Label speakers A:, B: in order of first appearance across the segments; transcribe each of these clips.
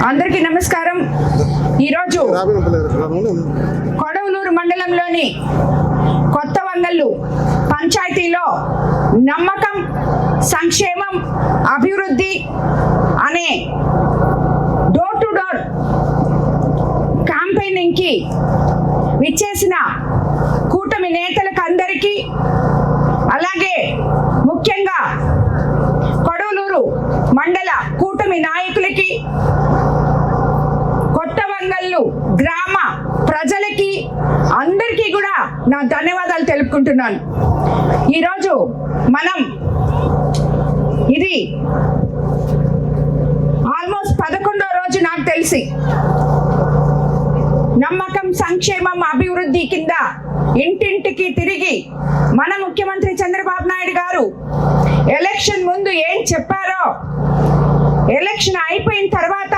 A: అందరికీ నమస్కారం. ఈరోజు కొడవలూరు మండలంలోని కొత్త వంగల్లు పంచాయతీలో నమ్మకం, సంక్షేమం, అభివృద్ధి అనే డోర్ టు డోర్ క్యాంపెయినింగ్కి విచ్చేసిన కూటమి నేతలకు అందరికీ, అలాగే ముఖ్యంగా కొడవలూరు మండల కూటమి నాయకులకి, కొత్త వంగల్లు గ్రామ ప్రజలకి అందరికీ కూడా నా ధన్యవాదాలు తెలుపుకుంటున్నాను. ఈరోజు మనం ఇది ఆల్మోస్ట్ 11వ రోజు నాకు తెలిసి నమ్మకం, సంక్షేమం, అభివృద్ధి కింద ఇంటింటికి తిరిగి మన ముఖ్యమంత్రి చంద్రబాబు నాయుడు గారు ఎలక్షన్ ముందు ఏం చెప్పారో, ఎలక్షన్ అయిపోయిన తర్వాత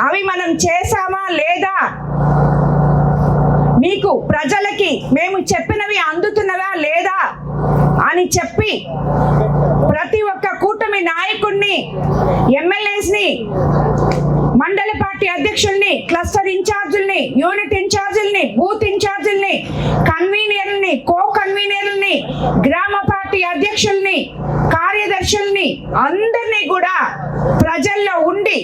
A: అవి మనం చేశామా లేదా, మీకు ప్రజలకి మేము చెప్పినవి అందుతున్నవా లేదా అని చెప్పి ప్రతి ఒక్క కూటమి నాయకుడిని, ఎమ్మెల్యేస్ని, మండల పార్టీ అధ్యక్షుల్ని, క్లస్టర్ ఇన్ఛార్జుల్ని, యూనిట్ ఇన్ఛార్జుల్ని, బూత్ ఇన్ఛార్జుల్ని, కన్వీనర్లని, కో కన్వీనర్లని, గ్రామ పార్టీ అధ్యక్షుల్ని, కార్యదర్శుల్ని అందరినీ కూడా ప్రజల్లో ఉండి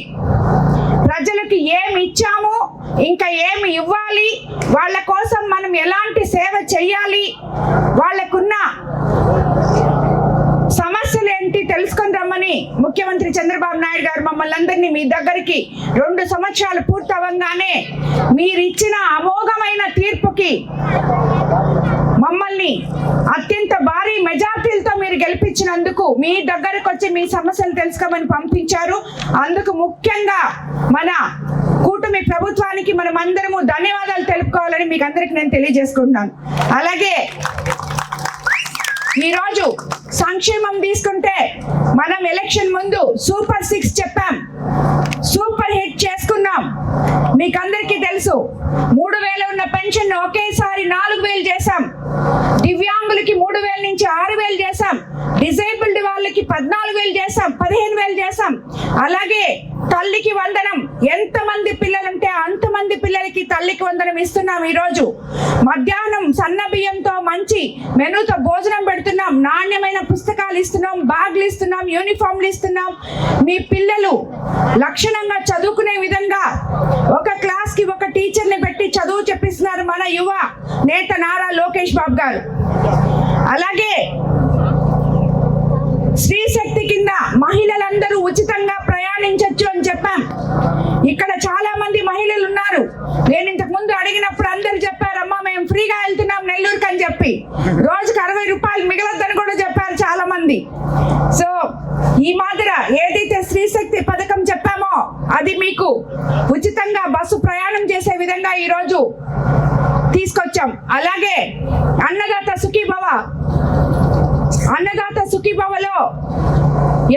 A: ప్రజలకు ఏమి ఇచ్చాము, ఇంకా ఏమి ఇవ్వాలి, వాళ్ళ కోసం మనం ఎలాంటి సేవ చేయాలి, వాళ్ళకున్న సమస్యలు ఏంటి తెలుసుకొని రమ్మని ముఖ్యమంత్రి చంద్రబాబు నాయుడు గారు మమ్మల్ని అందరినీ మీ దగ్గరికి 2 సంవత్సరాలు పూర్తవగానే మీరిచ్చిన అమోఘమైన తీర్పుకి మమ్మల్ని అత్యంత భారీ మెజార్టీలతో మీరు గెలిపించినందుకు మీ దగ్గరకు వచ్చి మీ సమస్యలు తెలుసుకోమని పంపించారు. అందుకు ముఖ్యంగా మన కూటమి ప్రభుత్వానికి మనం అందరము ధన్యవాదాలు తెలుపుకోవాలని మీకు అందరికి నేను తెలియజేసుకుంటున్నాను. అలాగే ఈరోజు సంక్షేమం తీసుకుంటే మనం ఎలక్షన్ ముందు సూపర్ 6 చెప్పాం, సూపర్ హిట్ చేసుకున్నాం. మీకు అందరికీ తెలుసు, 3000 ఉన్న పెన్షన్ ఒకేసారి 4000 చేశాం, దివ్యాంగులకి 3000 నుంచి 6000 చేశాం, డిజేబుల్డ్ వాళ్ళకి 14000 చేశాం, 15000 చేశాం. అలాగే తల్లికి వందనం, ఎంతమంది పిల్లలుంటే అంతమంది పిల్లలకి తల్లికి వందనం ఇస్తున్నాం. ఈరోజు మధ్యాహ్నం సన్న బియ్యంతో మంచి మెనూతో భోజనం పెడుతున్నాం, నాణ్యమైన పుస్తకాలు ఇస్తున్నాం, బ్యాగ్లు ఇస్తున్నాం, యూనిఫామ్లు ఇస్తున్నాం. మీ పిల్లలు లక్షణంగా చదువుకునే విధంగా ఒక క్లాస్ కి ఒక టీచర్ని పెట్టి చదువు చెప్పిస్తున్నారు మన యువ నేత నారా లోకేష్ బాబు గారు. అలాగే స్త్రీ శక్తి కింద మహిళలందరూ ఉచితంగా ప్రయాణించవచ్చు అని చెప్పాం. ఇక్కడ చాలా మంది మహిళలు ఉన్నారు. నేను ఇంతకు ముందు అడిగినప్పుడు అందరు చెప్పారమ్మా మేము ఫ్రీగా వెళ్తున్నాం నెల్లూరుకి అని చెప్పి, రోజుకి 60 రూపాయలు మిగలొద్దని కూడా చెప్పారు చాలా మంది. సో ఈ మాదిర ఏదైతే స్త్రీ శక్తి పథకం చెప్పామో అది మీకు ఉచితంగా బస్సు ప్రయాణం చేసే విధంగా ఈరోజు తీసుకొచ్చాం. అలాగే అన్నదాత సుఖీభవ, అన్నదాత సుఖీభవలో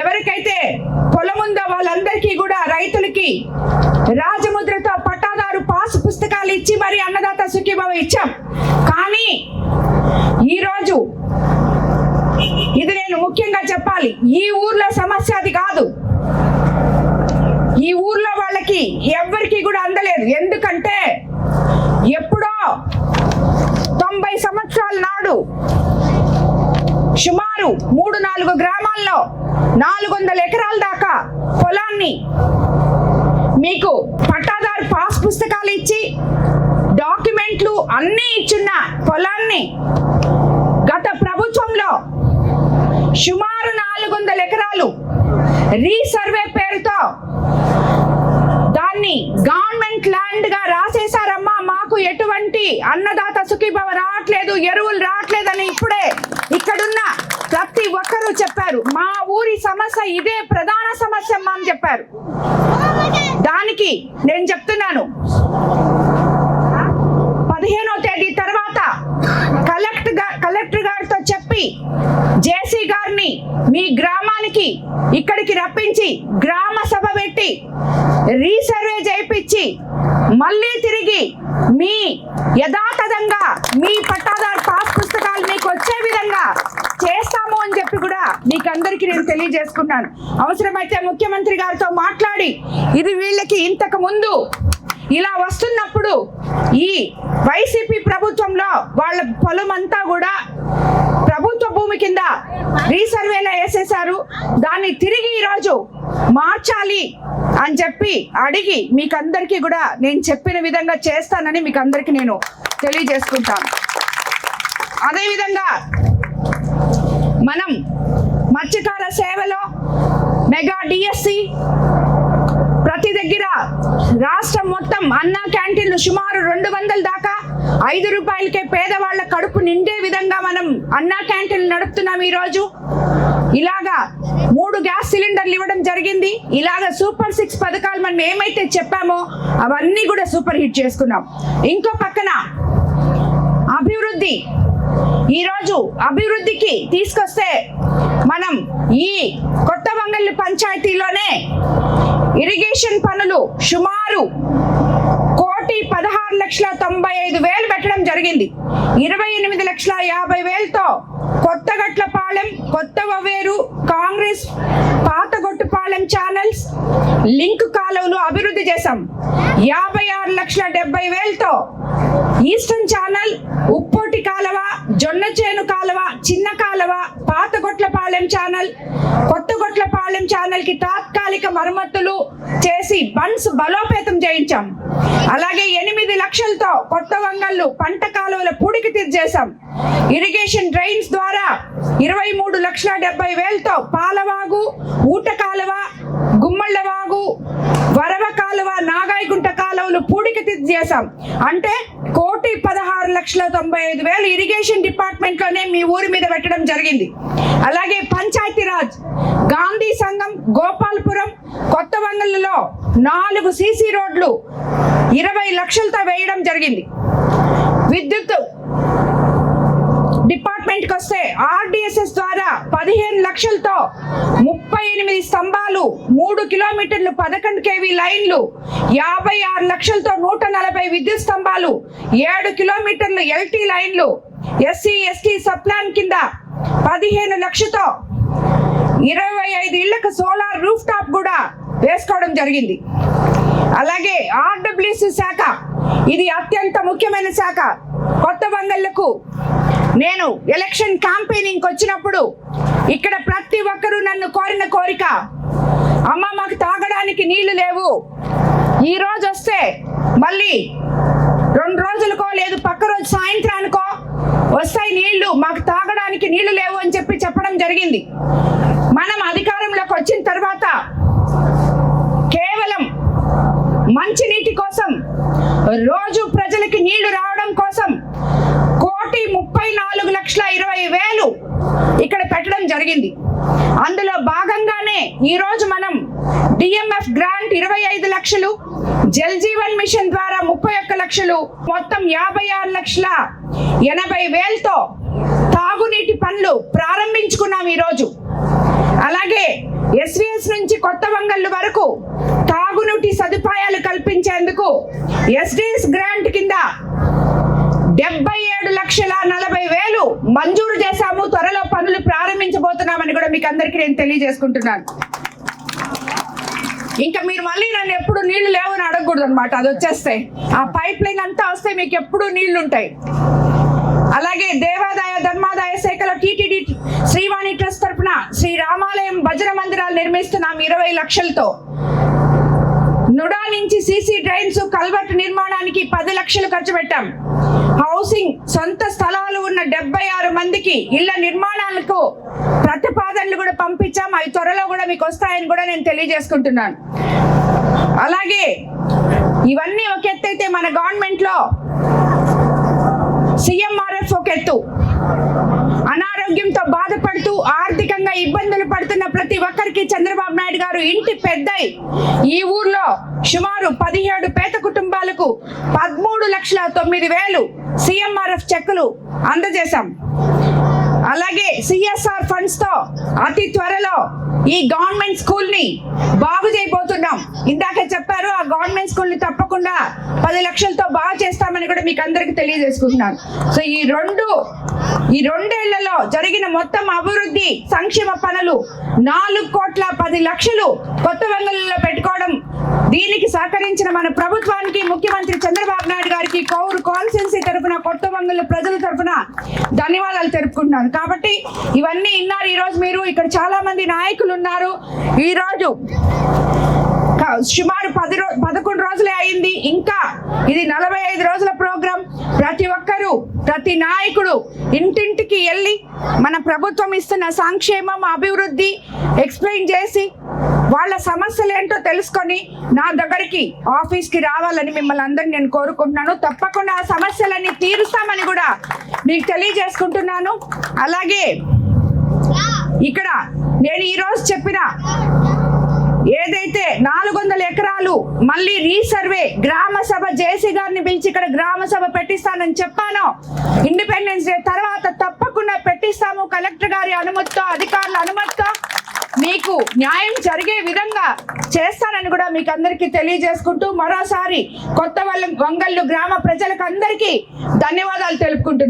A: ఎవరికైతే పొలం ఉందో వాళ్ళందరికీ కూడా రైతులకి రాజముద్రతో పట్టాదారు పాస్ పుస్తకాలు ఇచ్చి మరి అన్నదాత సుఖీభవ ఇచ్చాం. కానీ ఈరోజు ఇది నేను ముఖ్యంగా చెప్పాలి, ఈ ఊర్లో సమస్య అది కాదు. ఈ ఊర్లో వాళ్ళకి ఎవరికి కూడా అందలేదు. ఎందుకంటే ఎప్పుడో 90 సంవత్సరాల నాడు సుమారు 3-4 గ్రామాల్లో 400 ఎకరాల దాకా పొలాన్ని మీకు పట్టాదారు పాస్ పుస్తకాలు ఇచ్చి డాక్యుమెంట్లు అన్నీ ఇచ్చున్న పొలాన్ని గత ప్రభుత్వంలో సుమారు 400 ఎకరాలు రీసర్వే పేరుతో దాన్ని గవర్నమెంట్ ల్యాండ్ గా రాసేశారమ్మా, మాకు ఎటువంటి అన్నదాత సుఖీభవ రావట్లేదు, ఎరువులు రావట్లేదని ఇప్పుడే ఇక్కడున్న ప్రతి ఒక్కరూ చెప్పారు. మా ఊరి సమస్య ఇదే ప్రధాన సమస్య అమ్మా అని చెప్పారు. దానికి నేను చెప్తున్నాను, 15వ తేదీ తర్వాత కలెక్టర్ గారితో చెప్పి జేసీ గారిని మీ గ్రామానికి ఇక్కడికి రప్పించి గ్రామ సభ పెట్టి రీసర్వే చేయించి మళ్ళీ తిరిగి మీ యథాతథంగా మీ పట్టాదారు పాస్ పుస్తకాలు మీకు వచ్చే విధంగా చేస్తాము అని చెప్పి కూడా మీకు అందరికీ నేను తెలియజేసుకున్నాను. అవసరమైతే ముఖ్యమంత్రి గారితో మాట్లాడి ఇది వీళ్ళకి ఇంతకు ముందు ఇలా వస్తున్నప్పుడు ఈ వైసీపీ ప్రభుత్వంలో వాళ్ళ పొలమంతా కూడా ప్రభుత్వ భూమి కింద రీసర్వేలో వేసేశారు. దాన్ని తిరిగి ఈరోజు మార్చాలి అని చెప్పి అడిగి మీకందరికీ కూడా నేను చెప్పిన విధంగా చేస్తానని మీకు అందరికీ నేను తెలియజేసుకుంటాను. అదేవిధంగా మనం మత్స్యకార సేవలో మెగా డిఎస్సి ప్రతి దగ్గర రాష్ట్రం మొత్తం అన్నా క్యాంటీన్లు సుమారు 200 దాకా 5 రూపాయలకే పేదవాళ్ళ కడుపు నిండే విధంగా మనం అన్నా క్యాంటీన్లు నడుపుతున్నాం. ఈరోజు ఇలాగా 3 గ్యాస్ సిలిండర్లు ఇవ్వడం జరిగింది. ఇలాగా సూపర్ 6 పథకాలు మనం ఏమైతే చెప్పామో అవన్నీ కూడా సూపర్ హిట్ చేసుకున్నాం. ఇంకో పక్కన అభివృద్ధి, ఈరోజు అభివృద్ధికి తీసుకొస్తే మనం ఈ కొత్త వంగల్లు పంచాయతీలోనే ఇరిగేషన్ పనులు సుమారు 1,16,95,000 పెట్టడం జరిగింది. 28,50,000తో కొత్తగట్లపాలెం, కొత్త వవేరు, కాంగ్రెస్ పాతగొట్టుపాలెం ఛానల్స్ లింక్ కాలువలు అభివృద్ధి చేశాం. 56,70,000తో ఈస్టర్న్ ఛానల్, ఉప్పోటి కాలువ, జొన్నచేను కాలువ, చిన్న కాలువ, పాతగొట్లపాలెం ఛానల్, కొత్తగొట్లపాలెం ఛానల్ కి తాత్కాలిక మరమ్మతులు చేసి బండ్స్ బలోపేతం చేయించాం. అలాగే 8 లక్షలతో కొత్త వంగళ్ళు పంట కాలువల పూడికి తీర్చేశాం. ఇరిగేషన్ డ్రైన్స్ ద్వారా 23,70,000తో పాలవాగు, ఊట కాలువ, గుమ్మళ్ళవాగు, వరవ కాలువ, నాగాయగుంట కాలువలు పూడికి తీర్చేశాం. అంటే 1,16,95,000 ఇరిగేషన్ డిపార్ట్మెంట్ లోనే మీ ఊరి మీద పెట్టడం జరిగింది. అలాగే పంచాయతీరాజ్, గాంధీ సంఘం, గోపాల్పురం, కొత్త వంగళ్ళలో 4 సీసీ రోడ్లు 20 లక్షలతో వేయడం జరిగింది. విద్యుత్ డిపార్ట్మెంట్ కి వస్తే ఆర్డిఎస్ఎస్ ద్వారా 15 లక్షలతో 38 స్తంభాలు, 3 కిలోమీటర్లు 11 kV లైన్లు, 56 లక్షలతో 140 విద్యుత్ స్తంభాలు, 7 కిలోమీటర్లు ఎల్టీ లైన్లు, ఎస్సీ ఎస్టీ సప్లాన్ కింద 15 లక్షలతో 25 ఇళ్లకు సోలార్ రూఫ్ టాప్ కూడా వేసుకోవడం జరిగింది. అలాగే ఆర్డబ్ల్యూసీ శాఖ, ఇది అత్యంత ముఖ్యమైన శాఖ. కొత్త వంగళ్లకు నేను ఎలక్షన్ క్యాంపెయినింగ్ వచ్చినప్పుడు ఇక్కడ ప్రతి ఒక్కరూ నన్ను కోరిన కోరిక, అమ్మ మాకు తాగడానికి నీళ్లు లేవు, ఈ రోజు వస్తే మళ్ళీ 2 రోజులకో లేదు పక్క రోజు సాయంత్రానికో వస్తాయి నీళ్లు, మాకు తాగడానికి నీళ్లు లేవు అని చెప్పడం జరిగింది. మనం అధికారంలోకి వచ్చిన తర్వాత కేవలం మంచినీటి కోసం, రోజు ప్రజలకి నీళ్లు రావడం కోసం 1,34,20,000 ఇక్కడ పెట్టడం జరిగింది. అందులో భాగంగానే ఈ రోజు మనం డిఎంఎఫ్ గ్రాంట్ 25 లక్షలు, జల్ జీవన్ మిషన్ ద్వారా 31 లక్షలు, మొత్తం 56,80,000తో తాగునీటి పనులు ప్రారంభించుకున్నాం ఈరోజు. అలాగే ఎస్విఎస్ నుంచి కొత్త వంగళ్ళు వరకు తాగునీటి సదుపాయాలు కల్పించేందుకు ఎస్డిఎస్ గ్రాంట్ కింద 77,40,000 మంజూరు చేశాము. త్వరలో పనులు ప్రారంభించబోతున్నామని కూడా మీకు అందరికీ నేను తెలియజేసుకుంటున్నాను. ఇంకా మీరు మళ్ళీ నన్ను ఎప్పుడు నీళ్లు లేవని అడగకూడదు అనమాట. అది వచ్చేస్తే ఆ పైప్ లైన్ అంతా వస్తే మీకు ఎప్పుడు నీళ్లు ఉంటాయి. అలాగే దేవాదాయ ధర్మాదాయ శాఖలో టీటీడీ శ్రీవాణి ట్రస్ట్ తరఫున శ్రీ రామాలయం భజన మందిరాలు నిర్మిస్తున్నాం 20 లక్షలతో. నుడా నుంచి సీసీ డ్రైన్స్, కల్వర్ట్ నిర్మాణానికి 10 లక్షలు ఖర్చు పెట్టాం. హౌసింగ్ సొంత స్థలాలు ఉన్న 76 మందికి ఇళ్ల నిర్మాణాలకు ప్రతిపాదనలు కూడా పంపించాం. అవి త్వరలో కూడా మీకు వస్తాయని కూడా నేను తెలియజేసుకుంటున్నాను. అలాగే ఇవన్నీ ఒక ఎత్తు అయితే మన గవర్నమెంట్ లో సిఎంఆర్ఎఫ్ ఒక ఎత్తు. అనారోగ్యంతో బాధపడుతూ ఆర్థికంగా ఇబ్బందులు పడుతున్న ప్రతి ఒక్కరికి చంద్రబాబు నాయుడు గారు ఇంటి పెద్దై ఈ ఊర్లో సుమారు 17 పేద కుటుంబాలకు 13,09,000 సిఎంఆర్ఎఫ్ చెక్కులు అందజేశాం. అలాగే సిఎస్ఆర్ ఫండ్స్ తో అతి త్వరలో ఈ గవర్నమెంట్ స్కూల్ ని బాగు చేయబోతున్నాం. ఇందాక చెప్పారు, ఆ గవర్నమెంట్ స్కూల్ ని తప్పకుండా 10 లక్షలతో బాగు చేస్తామని కూడా మీకు అందరికి తెలియజేసుకుంటున్నాను. సో ఈ రెండేళ్లలో జరిగిన మొత్తం అభివృద్ధి సంక్షేమ పనులు 4,10,00,000 కొత్త వంగలలో పెట్టుకోవడం, దీనికి సహకరించిన మన ప్రభుత్వానికి, ముఖ్యమంత్రి చంద్రబాబు నాయుడు గారికి కోవూరు కాన్స్టిట్యున్సీ తరఫున, కొత్త వంగల ప్రజల తరఫున ధన్యవాదాలు తెలుపుకుంటున్నాను. కాబట్టి ఇవన్నీ విన్నారు. ఈరోజు మీరు ఇక్కడ చాలా మంది నాయకులు ఉన్నారు. ఈరోజు సుమారు 11 రోజులే అయింది. ఇంకా ఇది 45 రోజుల ప్రోగ్రాం. ప్రతి ఒక్కరూ, ప్రతి నాయకుడు ఇంటింటికి వెళ్ళి మన ప్రభుత్వం ఇస్తున్న సంక్షేమం, అభివృద్ధి ఎక్స్ప్లెయిన్ చేసి వాళ్ళ సమస్యలు ఏంటో తెలుసుకొని నా దగ్గరికి ఆఫీస్కి రావాలని మిమ్మల్ని అందరినీ నేను కోరుకుంటున్నాను. తప్పకుండా ఆ సమస్యలన్నీ తీరుస్తామని కూడా మీకు తెలియజేసుకుంటున్నాను. అలాగే ఇక్కడ నేను ఈరోజు చెప్పిన ఏదైతే 400 ఎకరాలు మళ్ళీ రీసర్వే, గ్రామ సభ జేసీ గారిని పిలిచి ఇక్కడ గ్రామ సభ పెట్టిస్తానని చెప్పాను. ఇండిపెండెన్స్ డే తర్వాత తప్పకుండా పెట్టిస్తాము. కలెక్టర్ గారి అనుమతితో, అధికారుల అనుమతితో మీకు న్యాయం జరిగే విధంగా చేస్తానని కూడా మీకు అందరికీ తెలియజేసుకుంటూ మరోసారి కొత్త వంగళ్ళు గ్రామ ప్రజలకు అందరికీ ధన్యవాదాలు తెలుపుకుంటున్నాను.